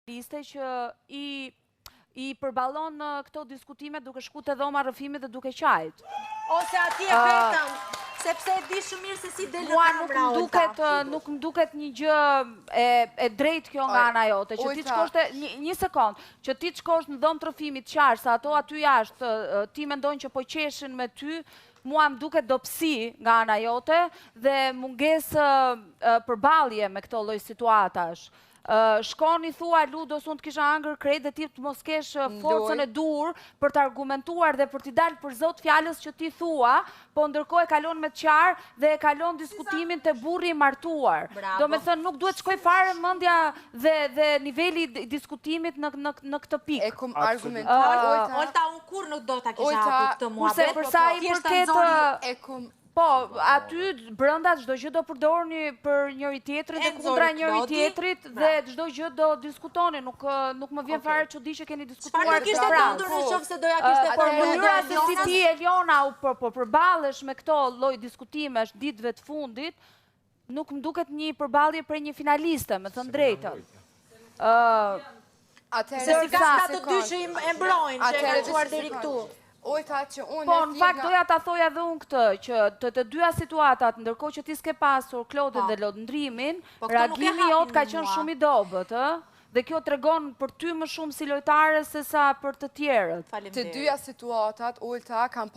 liste që i përballon këto diskutime duke shku te dhoma rrëfimit dhe duke qajt. Ose atje vetëm, sepse e di shumë mirë se si del në kamera. Nuk më duket një gjë e drejtë kjo nga ana jote, që ti të shkosh një sekond, që ti të shkosh në dhomë të rrëfimit qartë, sa ato aty jashtë, ti mendojnë që po qeshin me ty, mua më duket dopsi nga ana jote dhe mungesë përballje me këto lloj situatash. Shkoni thua Ludo, unë të kisha hangër krejt dhe ti të mos kesh forcën e dur për të argumentuar dhe për t'i dalë për zot fjalës që ti thua, po ndërkohë e kalon me qarë dhe e kalon diskutimin të burri i martuar. Do me thënë nuk duhet shkoj fare mendja dhe niveli i diskutimit në këtë pikë. E kum argumentuar. Olta, unë kur nuk do t'a kisha hapur këtë muhabet, përsa i përket po, aty brënda çdo gjë do përdorni për njëri tjetrin dhe kundra njëri tjetrit dhe çdo gjë do diskutoni, nuk më vjen fare çudi që keni diskutuar. Çfarë kishte ndodhur nëse doja kishte por mënyra se si ti Eliona po përballesh me këto lloj diskutimesh ditëve të fundit, nuk më duket një përballje për një finaliste, me thënë drejtën. Se si ka të dy që e mbrojnë, që e ka çuar deri këtu. Po, në fakt doja ta thoja dhe unë këtë, që të dyja situatat, ndërkohë që ti s'ke pasur Klodin dhe lotëndrimin, reagimi jot ka qenë shumë i dobët, dhe kjo tregon për ty më shumë si lojtare se sa për të tjerët. Të dyja situatat, Olta, kam